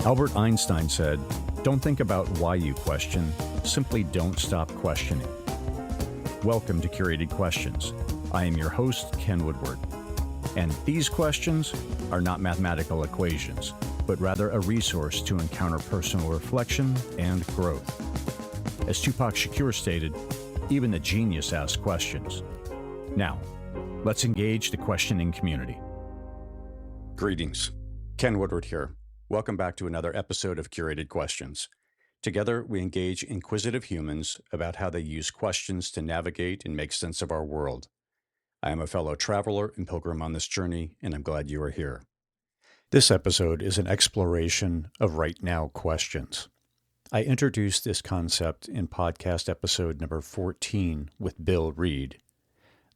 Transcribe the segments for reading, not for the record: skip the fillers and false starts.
Albert Einstein said, "Don't think about why you question, simply don't stop questioning." Welcome to Curated Questions. I am your host, Ken Woodward. And these questions are not mathematical equations, but rather a resource to encounter personal reflection and growth. As Tupac Shakur stated, even the genius asks questions. Now, let's engage the questioning community. Greetings. Ken Woodward here. Welcome back to another episode of Curated Questions. Together, we engage inquisitive humans about how they use questions to navigate and make sense of our world. I am a fellow traveler and pilgrim on this journey, and I'm glad you are here. This episode is an exploration of right now questions. I introduced this concept in podcast episode number 14 with Bill Reed.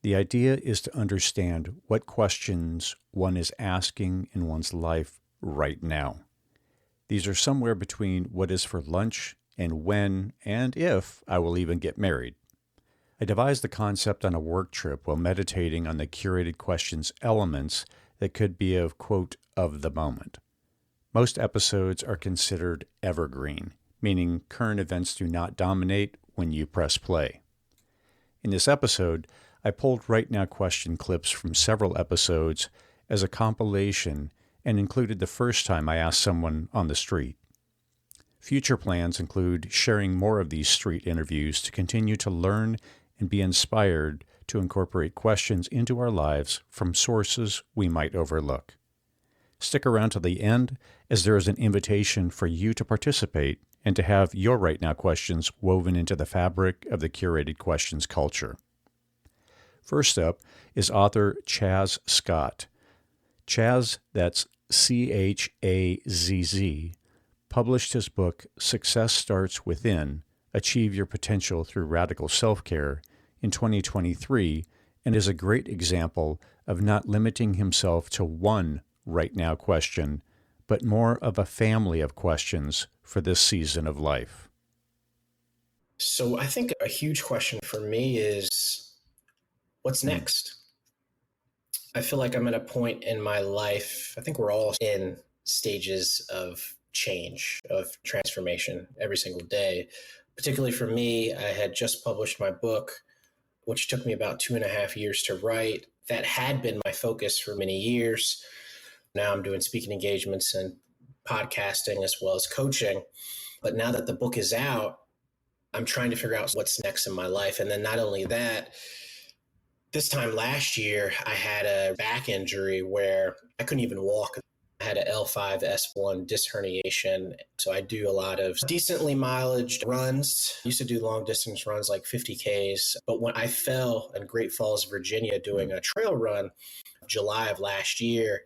The idea is to understand what questions one is asking in one's life right now. These are somewhere between what is for lunch and when and if I will even get married. I devised the concept on a work trip while meditating on the curated questions elements that could be of, quote, of the moment. Most episodes are considered evergreen, meaning current events do not dominate when you press play. In this episode, I pulled right now question clips from several episodes as a compilation and included the first time I asked someone on the street. Future plans include sharing more of these street interviews to continue to learn and be inspired to incorporate questions into our lives from sources we might overlook. Stick around to the end, as there is an invitation for you to participate and to have your right now questions woven into the fabric of the curated questions culture. First up is author Chazz Scott. Chazz, that's C-H-A-Z-Z, published his book Success Starts Within, Achieve Your Potential Through Radical Self-Care in 2023, and is a great example of not limiting himself to one right now question, but more of a family of questions for this season of life. So I think a huge question for me is, what's next? I feel like I'm at a point in my life, I think we're all in stages of change, of transformation every single day. Particularly for me, I had just published my book, which took me about 2.5 years to write. That had been my focus for many years. Now I'm doing speaking engagements and podcasting as well as coaching. But now that the book is out, I'm trying to figure out what's next in my life. And then not only that, this time last year, I had a back injury where I couldn't even walk. I had a L5-S1 disc herniation. So I do a lot of decently mileage runs. I used to do long distance runs like 50 Ks. But when I fell in Great Falls, Virginia, doing a trail run July of last year,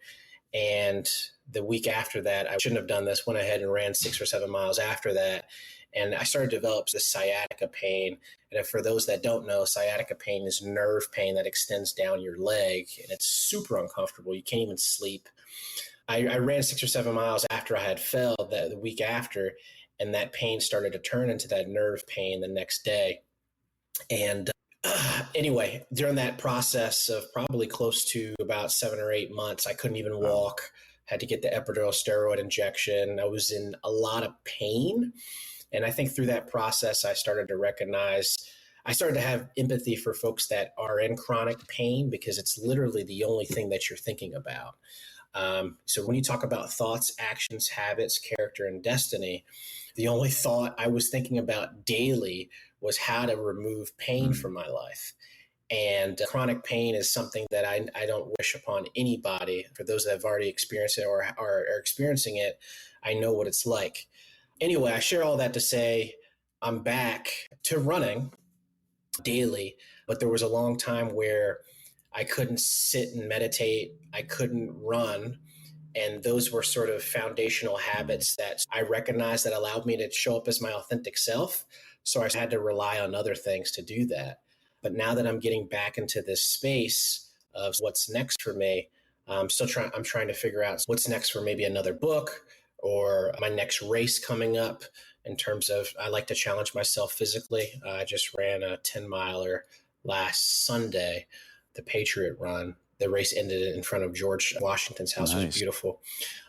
and the week after that, I shouldn't have done this, went ahead and ran 6 or 7 miles after that. And I started to develop this sciatica pain. And for those that don't know, sciatica pain is nerve pain that extends down your leg, and it's super uncomfortable. You can't even sleep. I ran 6 or 7 miles after I had fell the week after, and that pain started to turn into that nerve pain the next day. And anyway, during that process of probably close to about 7 or 8 months, I couldn't even walk, had to get the epidural steroid injection. I was in a lot of pain. And I think through that process, I started to have empathy for folks that are in chronic pain, because it's literally the only thing that you're thinking about. So when you talk about thoughts, actions, habits, character, and destiny, the only thought I was thinking about daily was how to remove pain from my life. And chronic pain is something that I don't wish upon anybody. For those that have already experienced it or are experiencing it, I know what it's like. Anyway, I share all that to say I'm back to running daily, but there was a long time where I couldn't sit and meditate. I couldn't run. And those were sort of foundational habits that I recognized that allowed me to show up as my authentic self. So I had to rely on other things to do that. But now that I'm getting back into this space of what's next for me, I'm trying to figure out what's next for maybe another book or my next race coming up. In terms of, I like to challenge myself physically. I just ran a 10 miler last Sunday, the Patriot Run. the race ended in front of George Washington's house. Nice. It was beautiful.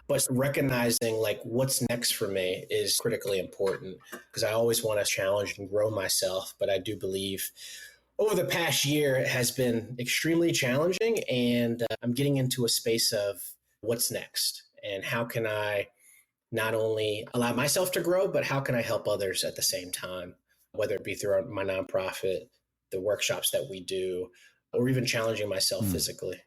But recognizing like what's next for me is critically important, because I always want to challenge and grow myself. But I do believe over the past year, it has been extremely challenging, and I'm getting into a space of what's next and how can I not only allow myself to grow, but how can I help others at the same time, whether it be through my nonprofit, the workshops that we do, or even challenging myself physically.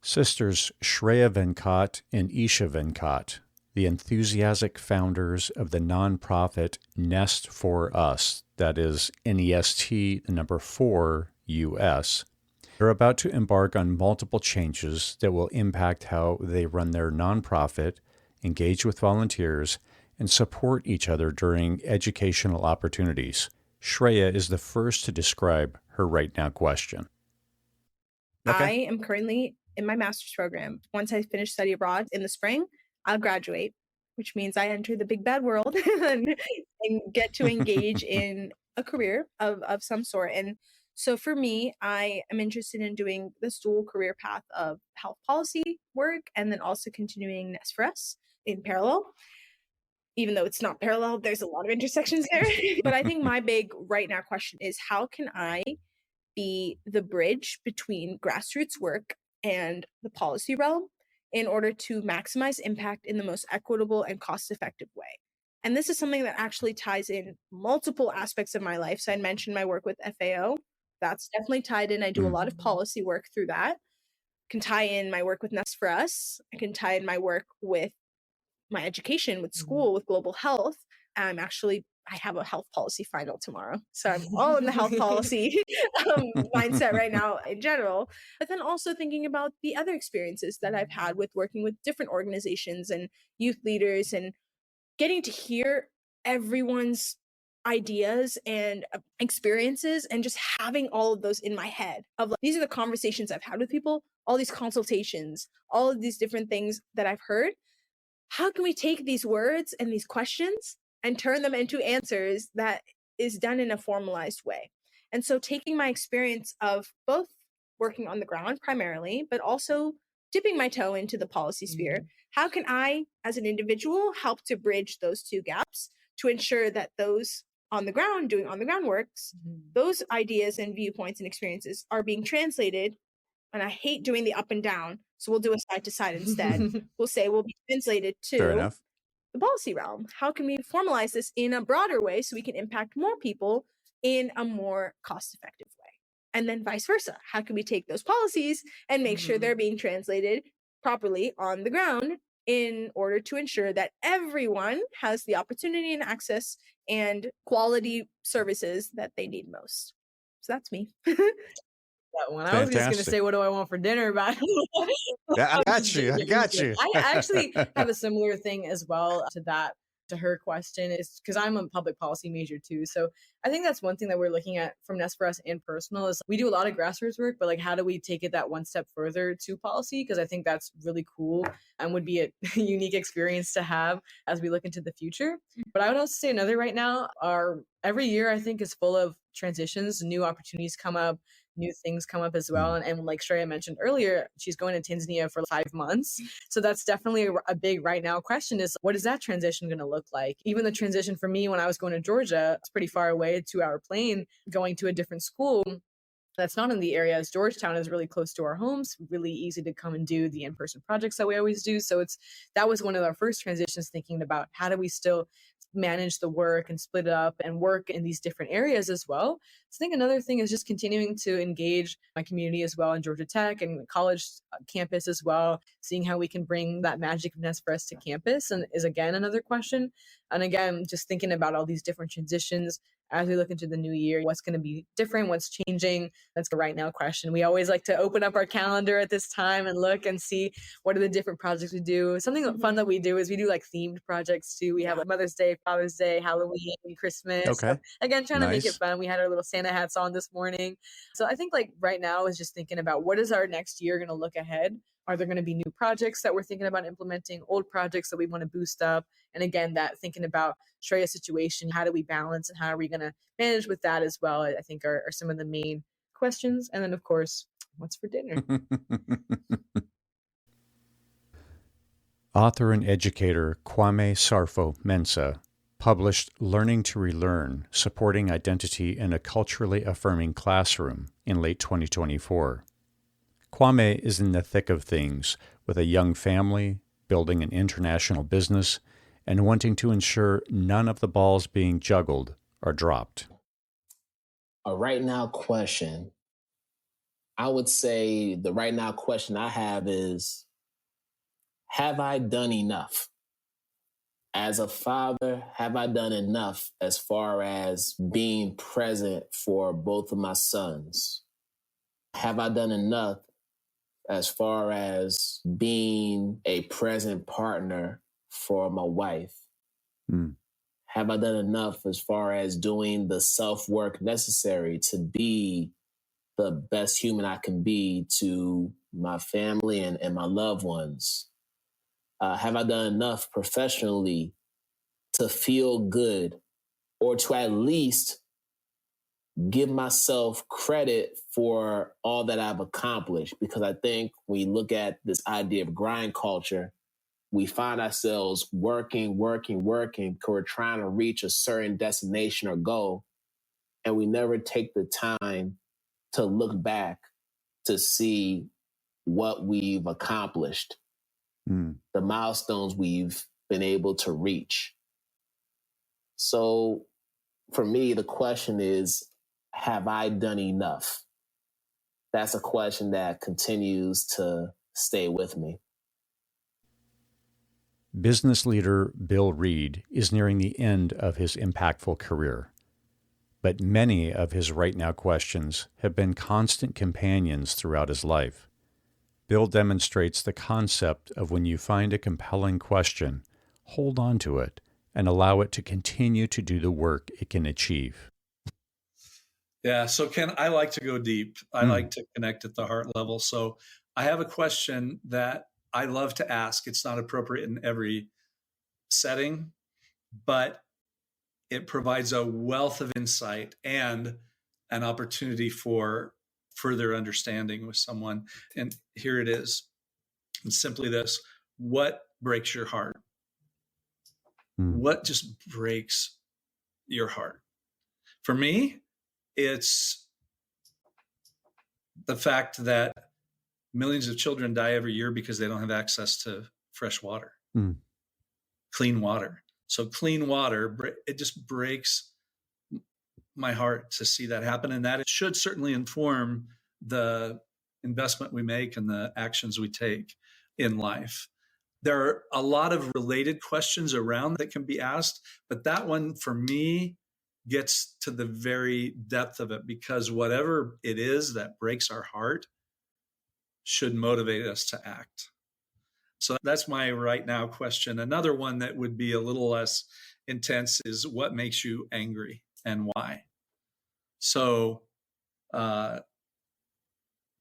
Sisters Shreyaa Venkat and Esha Venkat, the enthusiastic founders of the nonprofit Nest for Us, that is NEST, the number 4 US, are about to embark on multiple changes that will impact how they run their nonprofit, engage with volunteers, and support each other during educational opportunities. Shreyaa is the first to describe her right now question. Okay. I am currently in my master's program. Once I finish study abroad in the spring, I'll graduate, which means I enter the big bad world and get to engage in a career of some sort. And so for me, I am interested in doing this dual career path of health policy work and then also continuing Nest for Us in parallel. Even though it's not parallel, there's a lot of intersections there. But I think my big right now question is, how can I be the bridge between grassroots work and the policy realm in order to maximize impact in the most equitable and cost-effective way? And this is something that actually ties in multiple aspects of my life. So I mentioned my work with FAO. That's definitely tied in. I do a lot of policy work through that. I can tie in my work with Nest for Us. I can tie in my work with my education, with school, with global health. I have a health policy final tomorrow. So I'm all in the health policy mindset right now in general. But then also thinking about the other experiences that I've had with working with different organizations and youth leaders and getting to hear everyone's ideas and experiences and just having all of those in my head of like, these are the conversations I've had with people, all these consultations, all of these different things that I've heard. How can we take these words and these questions and turn them into answers that is done in a formalized way? And so taking my experience of both working on the ground primarily, but also dipping my toe into the policy sphere, how can I, as an individual, help to bridge those two gaps to ensure that those on the ground, doing on the ground works, those ideas and viewpoints and experiences are being translated. And I hate doing the up and down, so we'll do a side to side instead. We'll say we'll be translated to the policy realm. How can we formalize this in a broader way so we can impact more people in a more cost-effective way? And then vice versa. How can we take those policies and make sure they're being translated properly on the ground in order to ensure that everyone has the opportunity and access and quality services that they need most? So that's me. That one. I was just going to say, what do I want for dinner? But I got you. I actually have a similar thing as well to that, to her question, is because I'm a public policy major too. So I think that's one thing that we're looking at from Nest for Us and personal is we do a lot of grassroots work, but like, how do we take it that one step further to policy? Because I think that's really cool and would be a unique experience to have as we look into the future. But I would also say another right now, every year I think is full of transitions, new opportunities come up, new things come up as well. And like Shreyaa mentioned earlier, she's going to Tanzania for 5 months. So that's definitely a big right now question is, what is that transition going to look like? Even the transition for me when I was going to Georgia, it's pretty far away, a 2-hour plane, going to a different school that's not in the area, as Georgetown is really close to our homes, really easy to come and do the in-person projects that we always do. So that was one of our first transitions, thinking about how do we still manage the work and split it up and work in these different areas as well. So I think another thing is just continuing to engage my community as well in Georgia Tech and college campus as well, seeing how we can bring that magic of Nest for Us to campus and is again another question. And again, just thinking about all these different transitions as we look into the new year, what's going to be different, what's changing. That's the right now question. We always like to open up our calendar at this time and look and see what are the different projects we do. Something fun that we do is we do like themed projects too. We have like Mother's Day, Father's Day, Halloween, Christmas. Okay. So again, trying to make it fun. We had our little Santa hats on this morning. So I think like right now is just thinking about what is our next year going to look ahead? Are there going to be new projects that we're thinking about implementing, old projects that we want to boost up? And again, that thinking about Shreya's situation, how do we balance and how are we going to manage with that as well, I think are some of the main questions. And then of course, what's for dinner? Author and educator Kwame Sarfo-Mensah published Learning to Relearn, Supporting Identity in a Culturally Affirming Classroom in late 2024. Kwame is in the thick of things with a young family, building an international business, and wanting to ensure none of the balls being juggled are dropped. A right now question, I would say the right now question I have is, have I done enough? As a father, have I done enough as far as being present for both of my sons? Have I done enough as far as being a present partner for my wife? Have I done enough as far as doing the self-work necessary to be the best human I can be to my family and my loved ones? Have I done enough professionally to feel good, or to at least give myself credit for all that I've accomplished? Because I think when you look at this idea of grind culture, we find ourselves working, because we're trying to reach a certain destination or goal, and we never take the time to look back to see what we've accomplished, the milestones we've been able to reach. So for me, the question is, have I done enough? That's a question that continues to stay with me. Business leader Bill Reed is nearing the end of his impactful career, but many of his right now questions have been constant companions throughout his life. Bill demonstrates the concept of when you find a compelling question, hold on to it and allow it to continue to do the work it can achieve. Yeah, so Ken, I like to go deep. I like to connect at the heart level. So I have a question that I love to ask. It's not appropriate in every setting, but it provides a wealth of insight and an opportunity for further understanding with someone. And here it is. It's simply this: what breaks your heart? What just breaks your heart? For me, it's the fact that millions of children die every year because they don't have access to fresh water, clean water. So clean water, it just breaks my heart to see that happen. And that it should certainly inform the investment we make and the actions we take in life. There are a lot of related questions around that can be asked, but that one for me gets to the very depth of it, because whatever it is that breaks our heart should motivate us to act. So that's my right now question. Another one that would be a little less intense is, what makes you angry and why? So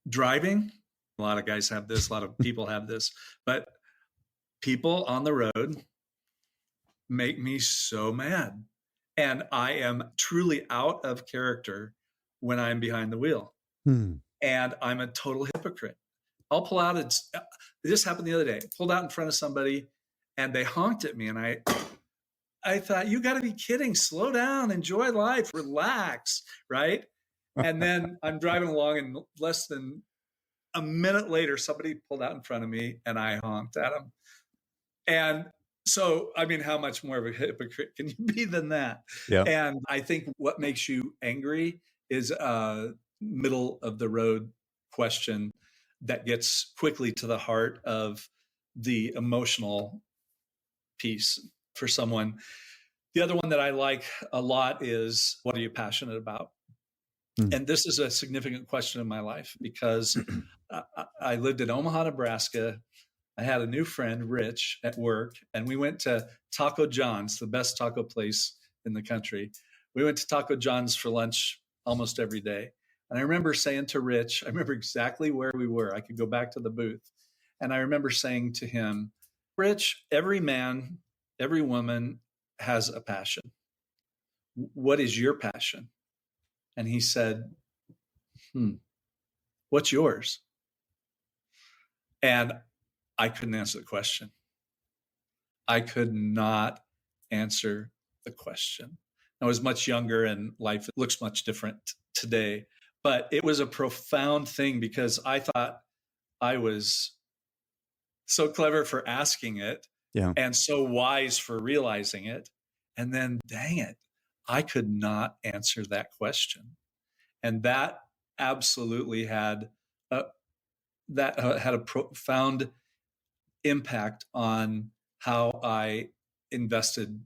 driving, a lot of guys have this, a lot of people have this, but people on the road make me so mad. And I am truly out of character when I'm behind the wheel. And I'm a total hypocrite. I'll pull out, this happened the other day, pulled out in front of somebody and they honked at me. And I thought, you got to be kidding. Slow down, enjoy life, relax, right? And then I'm driving along, and less than a minute later, somebody pulled out in front of me and I honked at them. And so, I mean, how much more of a hypocrite can you be than that? Yeah. And I think what makes you angry is a middle of the road question that gets quickly to the heart of the emotional piece for someone. The other one that I like a lot is, what are you passionate about? And this is a significant question in my life, because I lived in Omaha, Nebraska. I had a new friend, Rich, at work, and we went to Taco John's, the best taco place in the country. We went to Taco John's for lunch almost every day. And I remember saying to Rich, I remember exactly where we were. I could go back to the booth. And I remember saying to him, Rich, every man, every woman has a passion. What is your passion? And he said, What's yours? And I couldn't answer the question. I could not answer the question. I was much younger and life looks much different today, but it was a profound thing because I thought I was so clever for asking it and so wise for realizing it. And then, dang it, I could not answer that question. And that absolutely had a profound impact on how I invested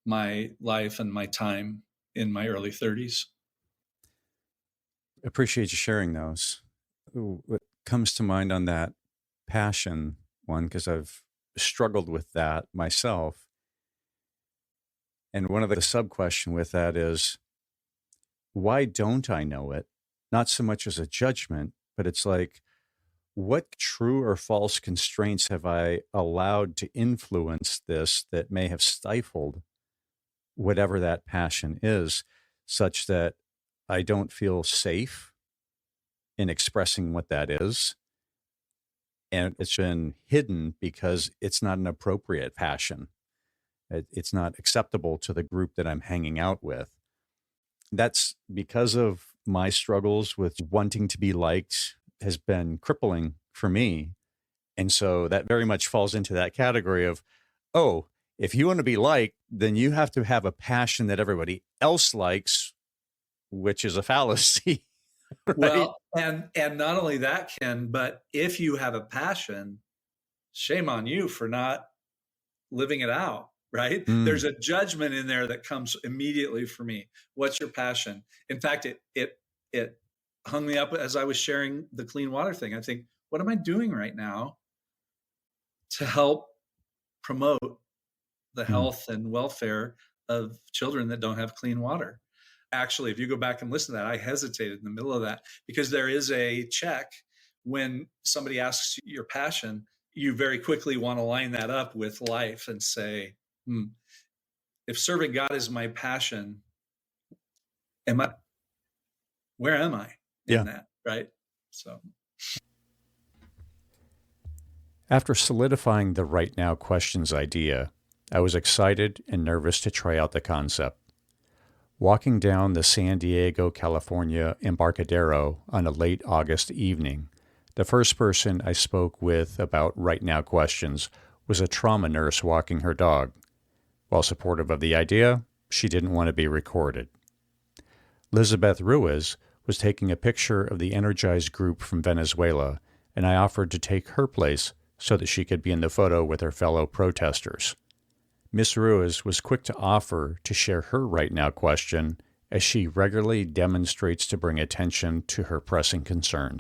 my life and my time in my early 30s. Appreciate you sharing those. What comes to mind on that passion one, because I've struggled with that myself. And one of the sub-question with that is, why don't I know it? Not so much as a judgment, but it's like, what true or false constraints have I allowed to influence this that may have stifled whatever that passion is, such that I don't feel safe in expressing what that is? And it's been hidden because it's not an appropriate passion. It's not acceptable to the group that I'm hanging out with. That's because of my struggles with wanting to be liked has been crippling for me. And so that very much falls into that category of, oh, if you want to be liked, then you have to have a passion that everybody else likes, which is a fallacy. Right? Well, and not only that, Ken, but if you have a passion, shame on you for not living it out, right? There's a judgment in there that comes immediately for me. What's your passion? In fact, it hung me up as I was sharing the clean water thing. I think, what am I doing right now to help promote the health and welfare of children that don't have clean water? Actually, if you go back and listen to that, I hesitated in the middle of that because there is a check when somebody asks your passion. You very quickly want to line that up with life and say, if serving God is my passion, where am I in that, right? So after solidifying the right now questions idea, I was excited and nervous to try out the concept. Walking down the San Diego, California Embarcadero on a late August evening, the first person I spoke with about right now questions was a trauma nurse walking her dog. While supportive of the idea, she didn't want to be recorded. Lizabeth Ruiz was taking a picture of the energized group from Venezuela, and I offered to take her place so that she could be in the photo with her fellow protesters. Miss Ruiz was quick to offer to share her right now question, as she regularly demonstrates to bring attention to her pressing concerns.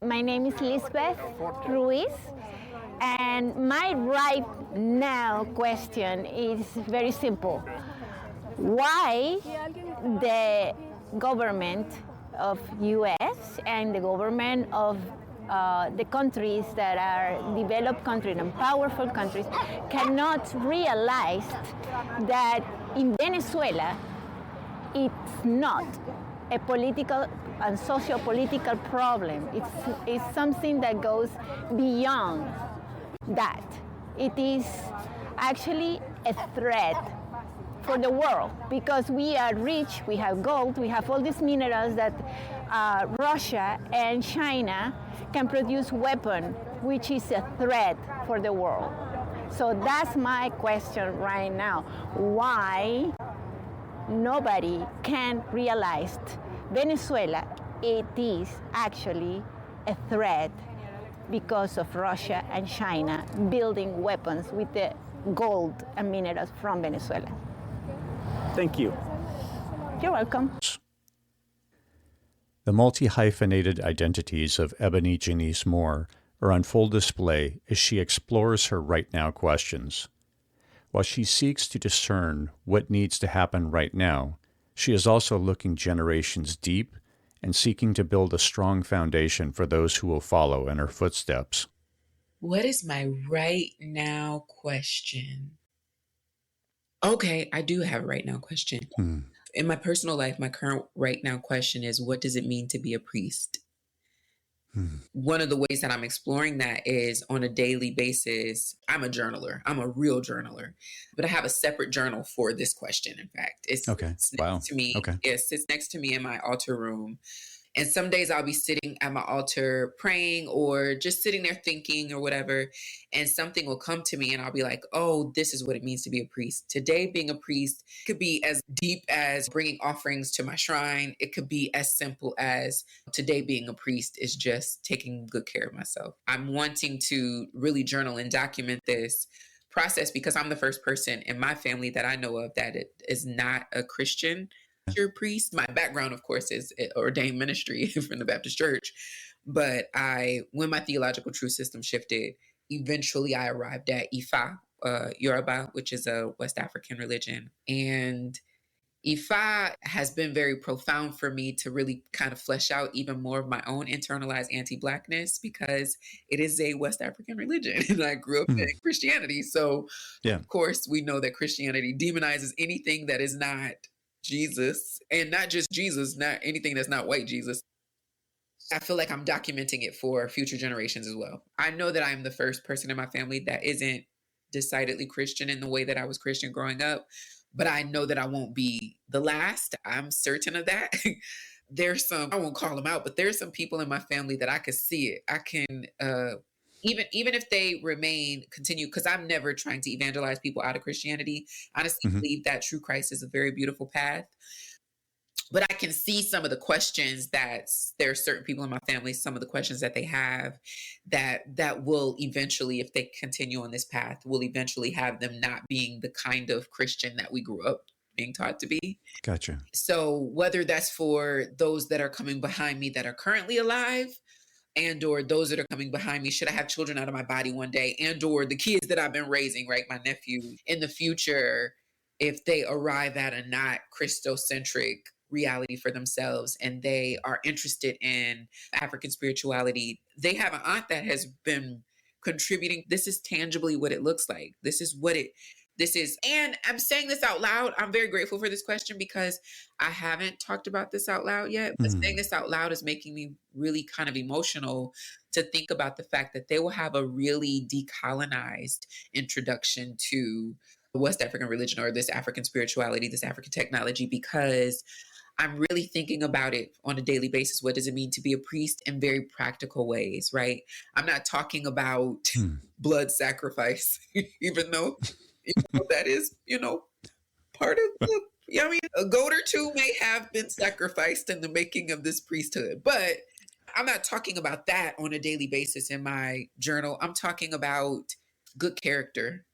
My name is Lizabeth Ruiz, and my right now question is very simple. Why the government of U.S. and the government of the countries that are developed countries and powerful countries cannot realize that in Venezuela it's not a political and socio-political problem. It's something that goes beyond that. It is actually a threat for the world because we are rich, we have gold, we have all these minerals that Russia and China can produce weapons, which is a threat for the world. So that's my question right now. Why nobody can realize Venezuela, it is actually a threat because of Russia and China building weapons with the gold and minerals from Venezuela. Thank you. You're welcome. The multi-hyphenated identities of EbonyJanice Moore are on full display as she explores her right now questions. While she seeks to discern what needs to happen right now, she is also looking generations deep and seeking to build a strong foundation for those who will follow in her footsteps. What is my right now question? Okay, I do have a right now question. In my personal life, my current right now question is, what does it mean to be a priest? One of the ways that I'm exploring that is on a daily basis. I'm a journaler. I'm a real journaler, but I have a separate journal for this question. In fact, it's next to me. Okay. It sits next to me in my altar room. And some days I'll be sitting at my altar praying or just sitting there thinking or whatever. And something will come to me and I'll be like, oh, this is what it means to be a priest. Today, being a priest could be as deep as bringing offerings to my shrine. It could be as simple as today being a priest is just taking good care of myself. I'm wanting to really journal and document this process because I'm the first person in my family that I know of that is not a Christian priest. My background, of course, is ordained ministry from the Baptist Church. But when my theological truth system shifted, eventually I arrived at Ifa, Yoruba, which is a West African religion. And Ifa has been very profound for me to really kind of flesh out even more of my own internalized anti-Blackness because it is a West African religion and I grew up in Christianity. So, of course, we know that Christianity demonizes anything that is not Jesus, and not just Jesus, not anything that's not white Jesus. I feel like I'm documenting it for future generations as well. I know that I'm the first person in my family that isn't decidedly Christian in the way that I was Christian growing up, but I know that I won't be the last. I'm certain of that. There's some, I won't call them out, but there's some people in my family that I could see it. I can, even if they continue, because I'm never trying to evangelize people out of Christianity. I honestly believe that true Christ is a very beautiful path. But I can see some of the questions that there are certain people in my family, some of the questions that they have that will eventually, if they continue on this path, will eventually have them not being the kind of Christian that we grew up being taught to be. Gotcha. So whether that's for those that are coming behind me that are currently alive, and or those that are coming behind me, should I have children out of my body one day, and or the kids that I've been raising, right, my nephew, in the future, if they arrive at a not Christocentric reality for themselves and they are interested in African spirituality, they have an aunt that has been contributing. This is tangibly what it looks like. This is, and I'm saying this out loud. I'm very grateful for this question because I haven't talked about this out loud yet, but saying this out loud is making me really kind of emotional to think about the fact that they will have a really decolonized introduction to West African religion or this African spirituality, this African technology, because I'm really thinking about it on a daily basis. What does it mean to be a priest in very practical ways, right? I'm not talking about blood sacrifice, even though that is, part of a goat or two may have been sacrificed in the making of this priesthood, but I'm not talking about that on a daily basis in my journal. I'm talking about good character.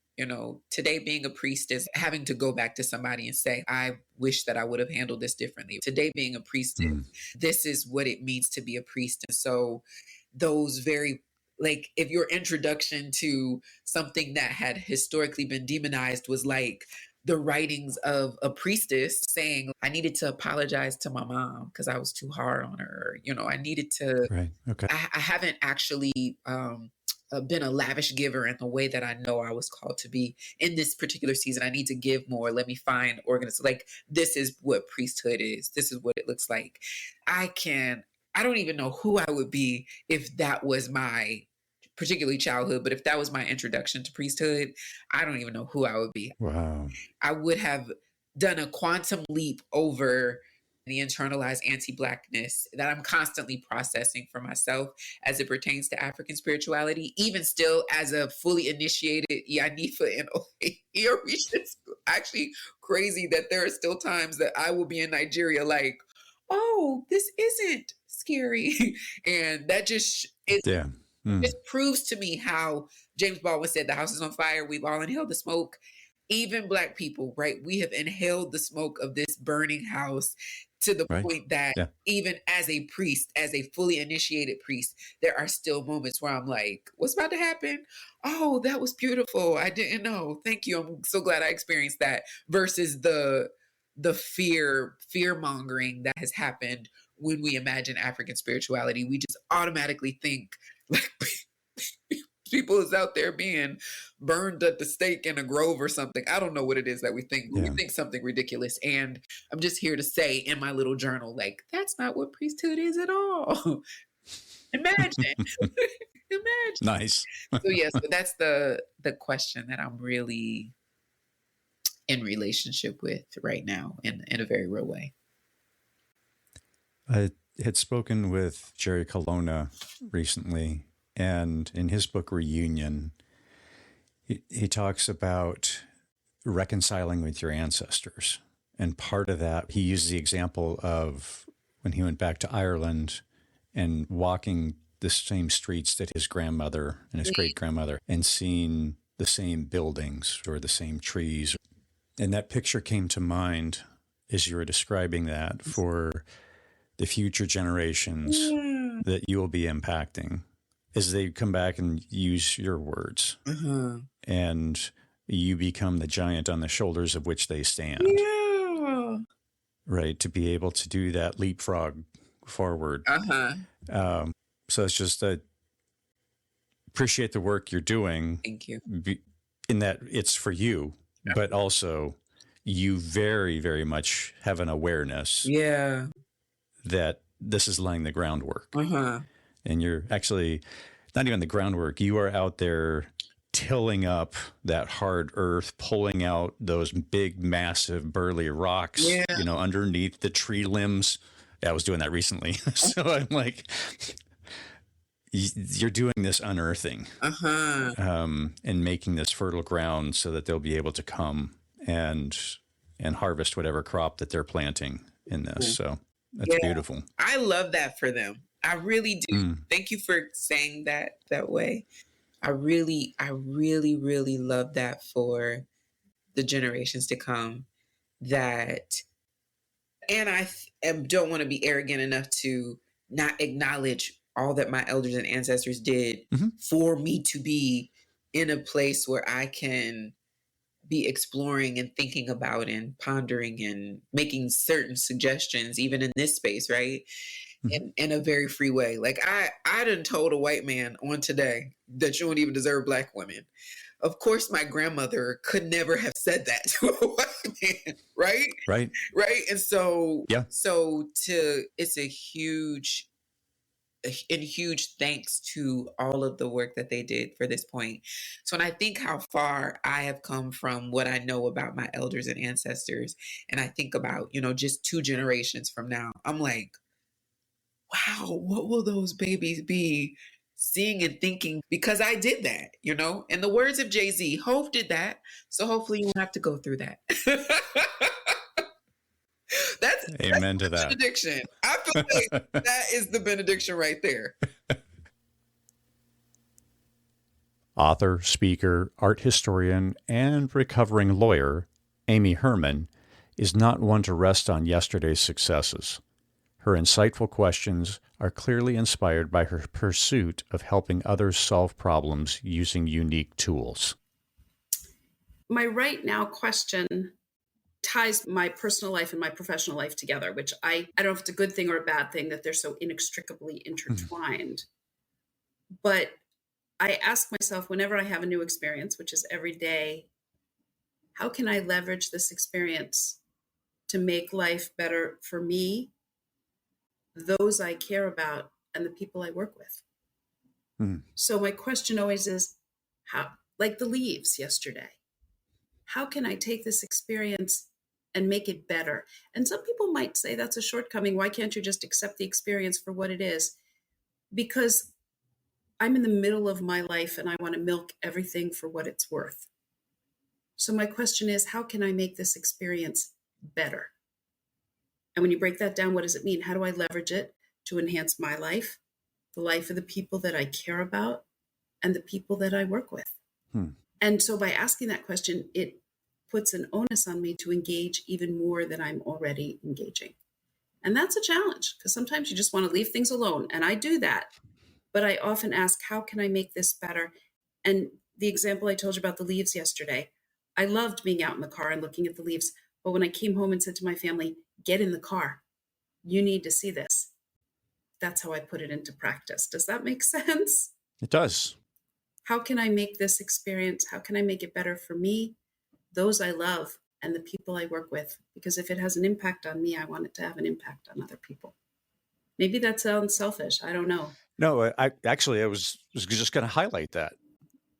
Today being a priest is having to go back to somebody and say, I wish that I would have handled this differently. Today being a priest, this is what it means to be a priest. And so those very, like, if your introduction to something that had historically been demonized was like the writings of a priestess saying, I needed to apologize to my mom because I was too hard on her. I needed to, right. Okay. I haven't actually been a lavish giver in the way that I know I was called to be in this particular season. I need to give more. Let me find organization. Like, this is what priesthood is. This is what it looks like. I don't even know who I would be if that was my particularly childhood, but if that was my introduction to priesthood, I don't even know who I would be. Wow. I would have done a quantum leap over the internalized anti-Blackness that I'm constantly processing for myself as it pertains to African spirituality, even still as a fully initiated Yanifa and it's actually crazy that there are still times that I will be in Nigeria like, oh, this isn't scary. And that just it proves to me how James Baldwin said the house is on fire. We've all inhaled the smoke. Even Black people, right? We have inhaled the smoke of this burning house to the point that even as a priest, as a fully initiated priest, there are still moments where I'm like, what's about to happen? Oh, that was beautiful. I didn't know. Thank you. I'm so glad I experienced that versus the fear mongering that has happened when we imagine African spirituality. We just automatically think like people is out there being burned at the stake in a grove or something. I don't know what it is that we think. We think something ridiculous. And I'm just here to say in my little journal, like, that's not what priesthood is at all. Imagine. Imagine. Nice. So yes, so that's the question that I'm really in relationship with right now in a very real way. I had spoken with Jerry Colonna recently, and in his book Reunion, he talks about reconciling with your ancestors. And part of that, he uses the example of when he went back to Ireland and walking the same streets that his grandmother and his great-grandmother, and seeing the same buildings or the same trees. And that picture came to mind as you were describing that for the future generations that you will be impacting as they come back and use your words. And you become the giant on the shoulders of which they stand. Right, to be able to do that leapfrog forward. So it's just appreciate the work you're doing. Thank you. In that it's for you, but also you very, very much have an awareness that this is laying the groundwork. And you're actually not even the groundwork. You are out there tilling up that hard earth, pulling out those big, massive, burly rocks, you know, underneath the tree limbs. Yeah, I was doing that recently. So I'm like, you're doing this unearthing and making this fertile ground so that they'll be able to come and harvest whatever crop that they're planting in this. So that's beautiful. I love that for them. I really do. Thank you for saying that way. I really, really love that for the generations to come. That, and I don't want to be arrogant enough to not acknowledge all that my elders and ancestors did for me to be in a place where I can be exploring and thinking about and pondering and making certain suggestions, even in this space, right? In a very free way. Like I done told a white man on today that you don't even deserve Black women. Of course, my grandmother could never have said that to a white man, right? Right. And so, it's a huge thanks to all of the work that they did for this point. So when I think how far I have come from what I know about my elders and ancestors, and I think about, you know, just 2 generations from now, I'm like, wow, what will those babies be seeing and thinking? Because I did that, you know? In the words of Jay-Z, Hov did that. So hopefully you won't have to go through that. Amen to the that. benediction. I feel like that is the benediction right there. Author, speaker, art historian, and recovering lawyer, Amy Herman, is not one to rest on yesterday's successes. Her insightful questions are clearly inspired by her pursuit of helping others solve problems using unique tools. My right now question ties my personal life and my professional life together, which I don't know if it's a good thing or a bad thing that they're so inextricably intertwined. But I ask myself whenever I have a new experience, which is every day, how can I leverage this experience to make life better for me, those I care about, and the people I work with? So my question always is, how, like the leaves yesterday, how can I take this experience and make it better? And some people might say that's a shortcoming. Why can't you just accept the experience for what it is? Because I'm in the middle of my life and I want to milk everything for what it's worth. So my question is, how can I make this experience better? And when you break that down, what does it mean? How do I leverage it to enhance my life, the life of the people that I care about, and the people that I work with? And so by asking that question, it puts an onus on me to engage even more than I'm already engaging. And that's a challenge because sometimes you just want to leave things alone. And I do that. But I often ask, how can I make this better? And the example I told you about the leaves yesterday, I loved being out in the car and looking at the leaves. But when I came home and said to my family, get in the car, you need to see this. That's how I put it into practice. Does that make sense? It does. How can I make this experience? How can I make it better for me, those I love, and the people I work with? Because if it has an impact on me, I want it to have an impact on other people. Maybe that sounds selfish. I don't know. No, I actually, I was just going to highlight that,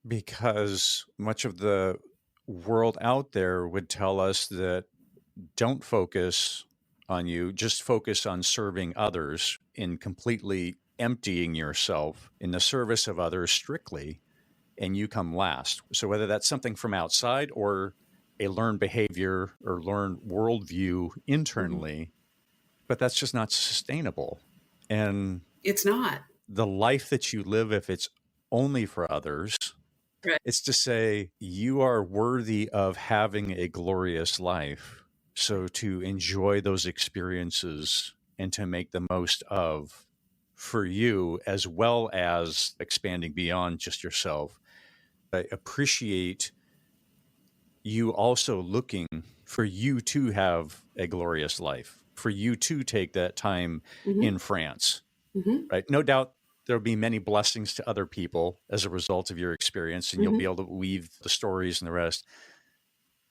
because much of the world out there would tell us that don't focus on you, just focus on serving others, in completely emptying yourself in the service of others strictly, and you come last. So whether that's something from outside or a learned behavior or learned worldview internally, but that's just not sustainable. And it's not. The life that you live, if it's only for others, right. It's to say you are worthy of having a glorious life. So to enjoy those experiences and to make the most of for you, as well as expanding beyond just yourself. I appreciate you also looking for you to have a glorious life, for you to take that time in France, right? No doubt there'll be many blessings to other people as a result of your experience, and you'll be able to weave the stories and the rest.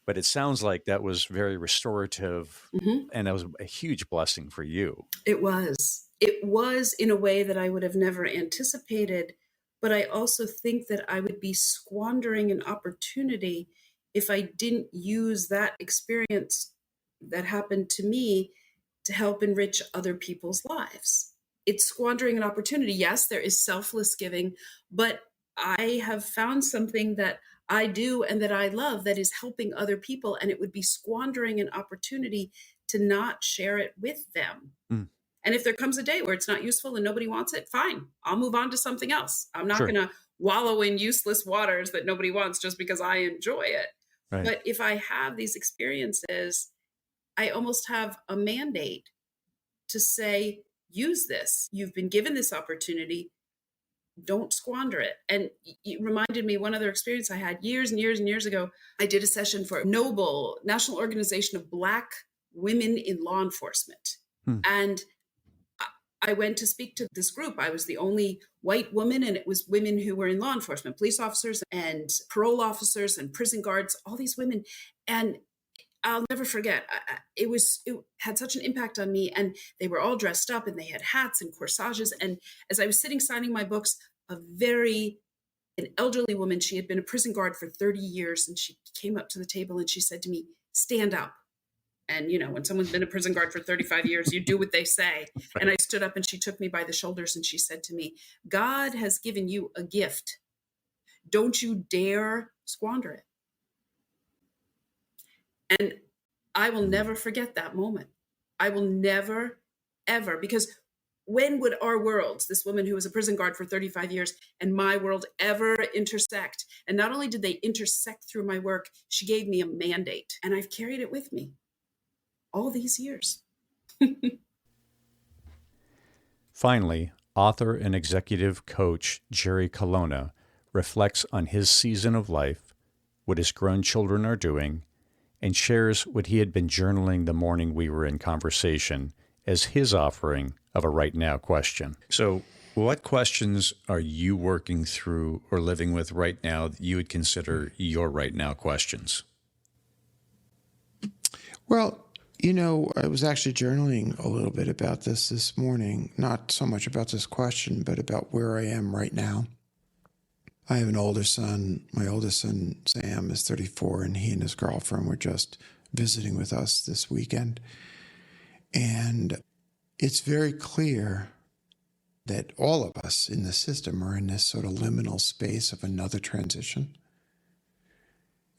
But it sounds like that was very restorative, and that was a huge blessing for you. It was. It was in a way that I would have never anticipated. But I also think that I would be squandering an opportunity if I didn't use that experience that happened to me to help enrich other people's lives. It's squandering an opportunity. Yes, there is selfless giving, but I have found something that I do and that I love that is helping other people, and it would be squandering an opportunity to not share it with them. And if there comes a day where it's not useful and nobody wants it, fine, I'll move on to something else. I'm not going to wallow in useless waters that nobody wants just because I enjoy it. Right. But if I have these experiences, I almost have a mandate to say, use this. You've been given this opportunity. Don't squander it. And it reminded me one other experience I had years and years and years ago. I did a session for Noble, National Organization of Black Women in Law Enforcement. And I went to speak to this group. I was the only white woman, and it was women who were in law enforcement, police officers and parole officers and prison guards, all these women. And I'll never forget, it had such an impact on me, and they were all dressed up and they had hats and corsages. And as I was sitting signing my books, an elderly woman, she had been a prison guard for 30 years, and she came up to the table and she said to me, "Stand up." And, you know, when someone's been a prison guard for 35 years, you do what they say. And I stood up and she took me by the shoulders and she said to me, "God has given you a gift. Don't you dare squander it." And I will never forget that moment. I will never, ever, because when would our worlds, this woman who was a prison guard for 35 years and my world, ever intersect? And not only did they intersect through my work, she gave me a mandate, and I've carried it with me all these years. Finally, author and executive coach Jerry Colonna reflects on his season of life, what his grown children are doing, and shares what he had been journaling the morning we were in conversation as his offering of a right now question. So what questions are you working through or living with right now that you would consider your right now questions? Well, you know, I was actually journaling a little bit about this morning, not so much about this question, but about where I am right now. I have an older son. My oldest son, Sam, is 34, and he and his girlfriend were just visiting with us this weekend. And it's very clear that all of us in the system are in this sort of liminal space of another transition.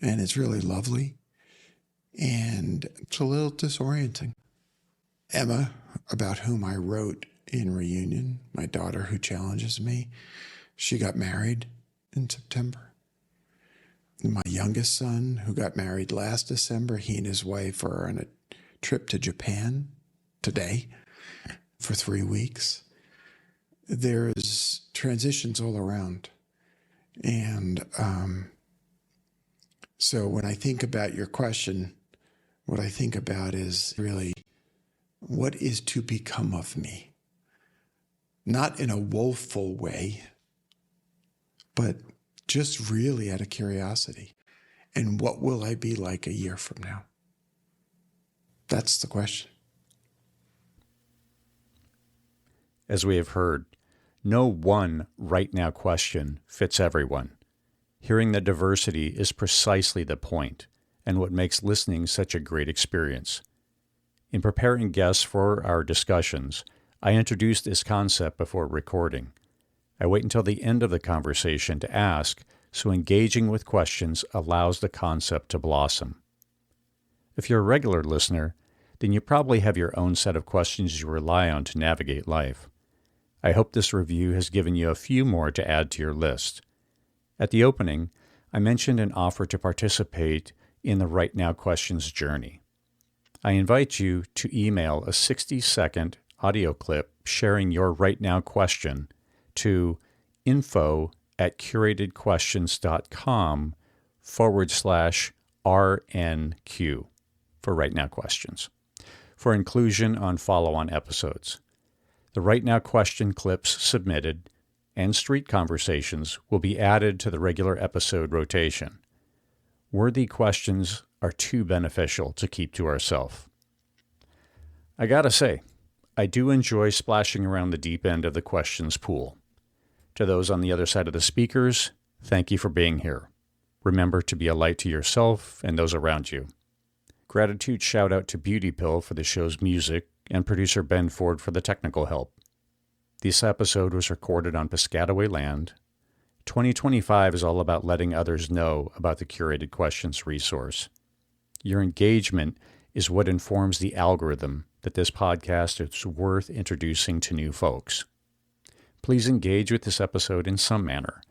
And it's really lovely. And it's a little disorienting. Emma, about whom I wrote in Reunion, my daughter who challenges me, she got married in September. My youngest son, who got married last December, he and his wife are on a trip to Japan today for 3 weeks. There's transitions all around. And so when I think about your question, what I think about is really, what is to become of me? Not in a woeful way, but just really out of curiosity. And what will I be like a year from now? That's the question. As we have heard, No one right now question fits everyone. Hearing the diversity is precisely the point, and what makes listening such a great experience. In preparing guests for our discussions, I introduced this concept before recording. I wait until the end of the conversation to ask, so engaging with questions allows the concept to blossom. If you're a regular listener, then you probably have your own set of questions you rely on to navigate life. I hope this review has given you a few more to add to your list. At the opening, I mentioned an offer to participate in the Right Now Questions journey. I invite you to email a 60-second audio clip sharing your Right Now question to info@curatedquestions.com/RNQ for Right Now Questions for inclusion on follow-on episodes. The Right Now question clips submitted and street conversations will be added to the regular episode rotation. Worthy questions are too beneficial to keep to ourselves. I gotta say, I do enjoy splashing around the deep end of the questions pool. To those on the other side of the speakers, thank you for being here. Remember to be a light to yourself and those around you. Gratitude shout out to Beauty Pill for the show's music and producer Ben Ford for the technical help. This episode was recorded on Piscataway land. 2025 is all about letting others know about the Curated Questions resource. Your engagement is what informs the algorithm that this podcast is worth introducing to new folks. Please engage with this episode in some manner.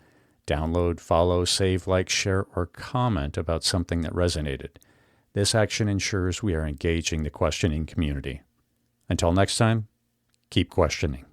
Download, follow, save, like, share, or comment about something that resonated. This action ensures we are engaging the questioning community. Until next time, keep questioning.